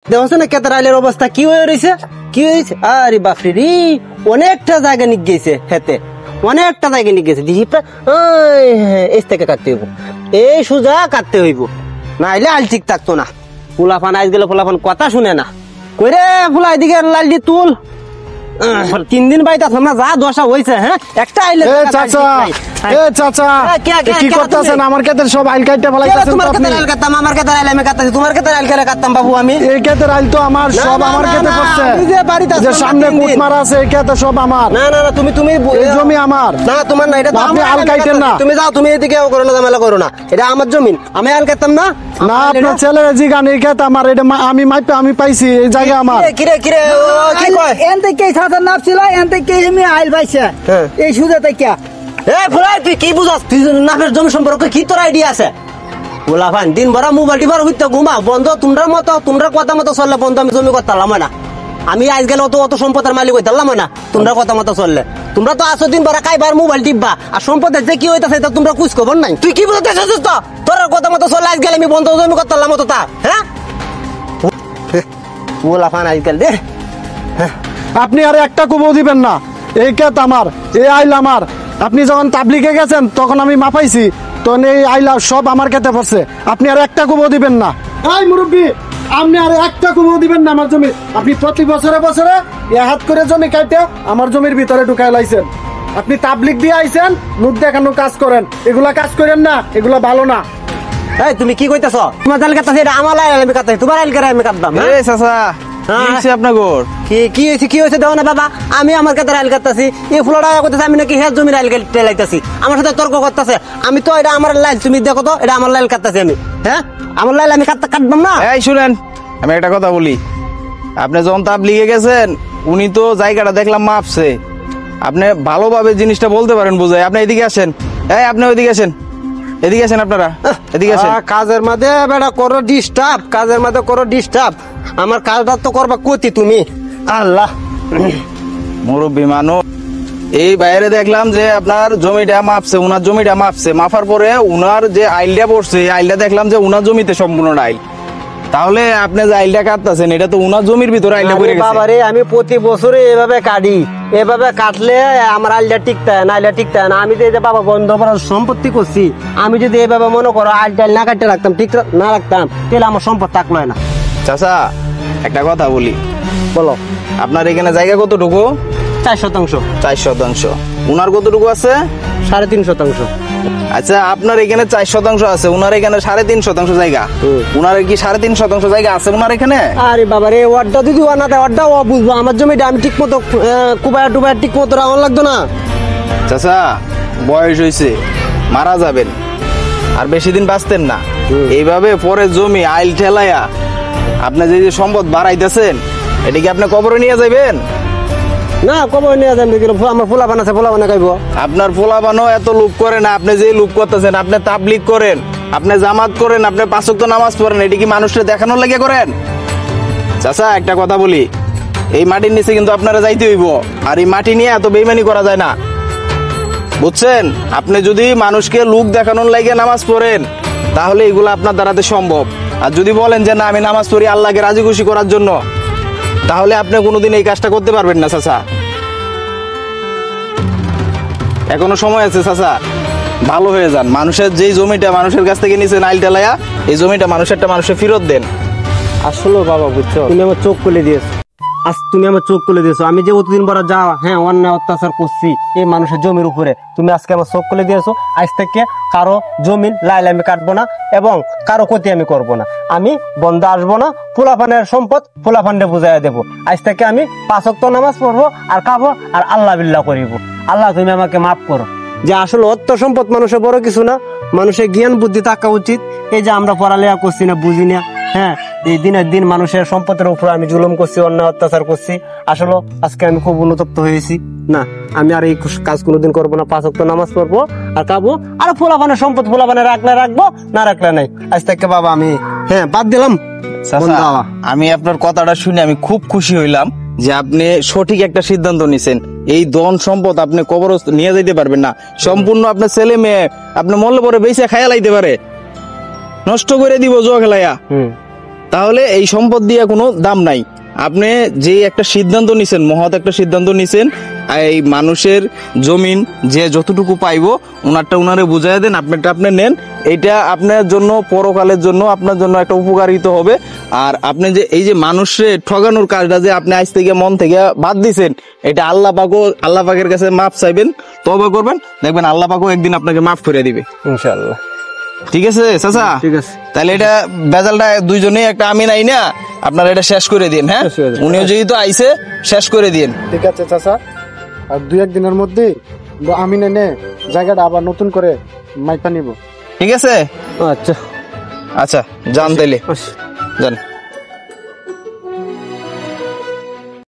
দেখছ না কেতার আইলের অবস্থা কি হয়ে রয়েছে, কি হয়েছে? আরে বাপরে রে, অনেকটা জায়গা নিয়ে গেছে হেতে, অনেকটা জায়গা নিয়ে গেছে। দিহি এই থেকে কাটতে হইব, এই সোজা কাটতে হইব, না আইলে আইল ঠিক থাকতো না। ফুলাফান আইস গেলে ফুলাফান কথা শুনে না, কইরে ফুলা এদিকে লাল দিয়ে তুল। 3 দিন বাইতে তোমরা যা দশা হইছে। হ্যাঁ একটা আইলে কি করতেছেন? আমার ক্ষেতের সব আইল কাটতে ফলাইতেছেন। তোমার ক্ষেতের আইল কাটতাম, আমার ক্ষেতের আইল আমি কাটতাছি, তোমার ক্ষেতের আইল কেন কাটতাম বাবু আমি? এই ক্ষেতের আইল তো আমার, সব আমার ক্ষেতে পড়ছে। যে সামনে কুট মারা আছে এই ক্ষেতে সব আমার। না না না, তুমি এই জমি আমার না, তোমার না, এটা আপনি আইল কাটেন না। তুমি যাও, তুমি এদিকে করো না, ঝামেলা করো না, এটা আমার জমি, আমি আইল কাটতাম না। না আপনার ছেলের জিগান এই ক্ষেত আমার, এটা আমি মাইপে আমি পাইছি, এই জায়গা আমার। কিরে কিরে কি কয়? এনতে কে সাথে নাপ ছিল, এনতে কে আমি আইল পাইছে এই সুজাতে কে? এই ফুলাই তুই কি বুঝাস? তুই নাফের জমি সম্পর্কে কি তোর আইডিয়া আছে? ফুলাফান দিন ভরা মোবাইল টিপার হইতে ঘুমা বন্ধ, তোমরা মতো তোমরা কথা মতো চললে বন্ধ, আমি জমি করতাম না। আমি আজ গেলে অত সম্পদের মালিক হইতাম না, তোমরা কথা মতো চললে। তোমরা তো আসো দিন ভরা খাইবার মোবাইল টিপবা, আর সম্পদের যে কি হইতাছে তা তোমরা কুছ খবর নাই। তুই কি বুঝতে চাইছিস? তো তোর কথা মতো চললে আজ গেলে আমি বন্ধ জমি করতাম তো তা? হ্যাঁ ফুলাফান আজকাল দে। আপনি আর একটা কুবো দিবেন না, এই ক্ষেত আমার, এই আইল আমার। আপনি যখন তাবলিগে গেছেন তখন আমি মাপাইছি, তখন এই আইলা সব আমার ক্ষেতে পড়ছে। আপনি আর একটা কুবো দিবেন না। এই মুরব্বী, আপনি আর একটা কুবো দিবেন না আমার জমি। আপনি প্রতি বছরে বছরে হাত করে জমি কাটে আমার জমির ভিতরে ঢুকাই লাইছেন। আপনি তাবলিগ দিয়ে আইছেন, মুখ দেখানো কাজ করেন, এগুলা কাজ করেন না, এগুলা ভালো না। এই তুমি কি কইতাছ? তোমার আইল কাটতাছি, এটা আমার আইল আমি কাটতাছি, তোমার আইল করে আমি কাটতাম। এই চাচা আপনার গোর কি হয়েছে, কি হয়েছে দেখো না বাবা, আমি আমার ক্ষেতের আইল কাটতাছি, এই ফুলটা করতেছে, আমি নাকি হ্যাঁ জমির আইল কেটে লাইতাছি, আমার সাথে তর্ক করতেছে। আমি তো এটা আমার লাইল, তুমি দেখো তো এটা আমার লাইল কাটতাছি আমি। হ্যাঁ আমার লাইল আমি কাটতাম না। এই শুনেন, আমি একটা কথা বলি। আপনি যখন তাবলিগে গেছেন, উনি তো জায়গাটা দেখলাম মাপছে। আপনি ভালোভাবে জিনিসটা বলতে পারেন, বুঝাই। আপনি এদিকে আসেন, এই আপনি ওইদিকে আসেন, এদিকে আসেন, আপনারা এদিকে আসেন। কাজের মধ্যে বেটা করো ডিস্টার্ব, কাজের মধ্যে করো ডিস্টার্ব, আমার কাজটা তো করবা কতি তুমি। আল্লাহ মুরব্বী মানুষ, এই বাইরে দেখলাম যে আপনার জমিটা মাপছে, উনার জমিটা মাপছে, মাপার পরে উনার যে আইলটা পড়ছে, আইলটা দেখলাম যে উনার জমিতে সম্পূর্ণ আইল। তাহলে আপনি যে আইলটা কাটতেছেন, এটা তো উনার জমির ভিতরে আইলটা পড়ে গেছে। বাবারে আমি প্রতি বছরে এভাবে কাটি, এভাবে কাটলে আমার আইলটা টিকতে না, আইলটা টিকতে না। আমি যে বাবা বন্ধ করার সম্পত্তি করছি, আমি যদি এভাবে মনে করো আইলটা না কাটতে রাখতাম, ঠিক না রাখতাম, তাহলে আমার সম্পদ থাকলো না। চাচা একটা কথা বলি, বলো। আপনার এখানে জায়গা কতটুকু? 4 শতাংশ। 4 শতাংশ। উনার কতটুকু আছে? 3.5 শতাংশ। আচ্ছা, আপনার এখানে 4 শতাংশ আছে, উনার এখানে 3.5 শতাংশ জায়গা। উনার কি 3.5 শতাংশ জায়গা আছে উনার এখানে? আরে বাবা রে, ওয়ার্ডটা যদি ওয়া না দেয়, ওয়ার্ডটা ও বুঝবো, আমার জমিটা আমি ঠিক মতো কুবায়া টুবায়া ঠিক মতো রাখা লাগতো না। চাচা বয়স হয়েছে, মারা যাবেন, আর বেশি দিন বাঁচতেন না। এইভাবে পরে জমি আইল ঠেলাইয়া আপনি যে সম্পদ বাড়াইতেছেন, এটা কি আপনি কবরে নিয়ে যাবেন? না কবর নিয়ে যাবেন, আমার ফুলাপান আছে, ফুলাপানে খাইবো। আপনার ফুলাপানও এত লোভ করে না, আপনি যে লোভ করতেছেন। আপনি তাবলিগ করেন, আপনি জামাত করেন, আপনি 5 ওয়াক্ত নামাজ পড়েন, এটা কি মানুষকে দেখানোর লাগে করেন? চাচা একটা কথা বলি, এই মাটির নিচে কিন্তু আপনারা যাইতে হইব, আর এই মাটি নিয়ে এত বেইমানি করা যায় না, বুঝছেন? আপনি যদি মানুষকে লোক দেখানোর লাগে নামাজ পড়েন, তাহলে এগুলো আপনার দ্বারাতে সম্ভব। আর যদি বলেন যে না আমি নামাজ পড়ি আল্লাহকে রাজি খুশি করার জন্য, তাহলে আপনি কোনোদিন এই কাজটা করতে পারবেন না চাচা। এখনো সময় আছে চাচা, ভালো হয়ে যান। মানুষের যেই জমিটা মানুষের কাছ থেকে নিচে নাইল টেলায়া, এই জমিটা মানুষেরটা মানুষের ফেরত দেন। আসলে বাবা বুঝছো, তুমি আমার চোখ খুলে দিয়েছো, আজ তুমি আমার চোখ খুলে দিয়েছো। আমি যে অতদিন পর যা অন্যায় অত্যাচার করছি এই মানুষের জমির উপরে, তুমি আজকে আমার চোখ খুলে দিয়েছো। আজ থেকে কারো জমিন লাইল আমি কাটবো না, এবং কারো ক্ষতি আমি করবো না। আমি বন্ধ আসবো না, ফুলাফানের সম্পদ ফুলাফান্ডে বুঝাইয়া দেবো। আজ থেকে আমি 5 ওয়াক্ত নামাজ পড়বো, আর খাবো, আর আল্লাহ বিল্লাহ করিব। আল্লাহ তুমি আমাকে মাফ করো। যে আসলে অর্থ সম্পদ মানুষের বড় কিছু না, মানুষের জ্ঞান বুদ্ধি থাকা উচিত। এই যে আমরা পড়ালেখা করছি না, বুঝি না, হ্যাঁ, এই দিনের দিন মানুষের সম্পদের উপর আমি জুলুম করছি, অন্যায় অত্যাচার করছি। আসলে আজকে আমি খুব অনুতপ্ত হয়েছি। না, আমি আর এই কাজ কোনোদিন করবো না। 5 ওয়াক্ত নামাজ পড়বো, আর খাবো, আর ফুলাফানের সম্পদ ফুলাফানে রাখলে রাখবো, না রাখলে নাই। আজ থেকে বাবা আমি বাদ দিলাম। আমি আপনার কথাটা শুনে আমি খুব খুশি হইলাম যে আপনি সঠিক একটা সিদ্ধান্ত নিছেন। এই ধন সম্পদ আপনি কবরস্থ নিয়ে যেতে পারবেন না, সম্পূর্ণ আপনার ছেলে মেয়ে আপনি মরলে পরে বেঁচে খায়া লাইতে পারে, নষ্ট করে দিব জুয়া খেলাইয়া। তাহলে এই সম্পদ দিয়ে কোনো দাম নাই। আপনি যে একটা সিদ্ধান্ত নিছেন, মহৎ একটা সিদ্ধান্ত নিছেন, এই মানুষের জমিন যে যতটুকু পাইবো ওনারটা ওনারে বুঝাই দেন, আপনারটা আপনি নেন। এটা আপনার জন্য পরকালের জন্য আপনার জন্য একটা উপকারিত হবে। আর আপনি যে এই যে মানুষে ঠগানোর কাজটা যে আপনি আজ থেকে মন থেকে বাদ দিছেন, এটা আল্লাহ পাকের কাছে মাফ চাইবেন, তওবা করবেন, দেখবেন আল্লাহ পাকও একদিন আপনাকে মাফ করে দিবে ইনশাআল্লাহ। ঠিক আছে চাচা? ঠিক আছে। তাহলে এটা বেজালটা দুইজনেই একটা আমিন আই না, আপনারা এটা শেষ করে দিন। হ্যাঁ, শেষ করে দিন। উনিও যেহেতু আইছে শেষ করে দিন। ঠিক আছে চাচা, আর 2-1 দিনের মধ্যে আমি নেনে জায়গাটা আবার নতুন করে মাইপা নিব। ঠিক আছে, আচ্ছা আচ্ছা যান তাইলে, আচ্ছা। যান।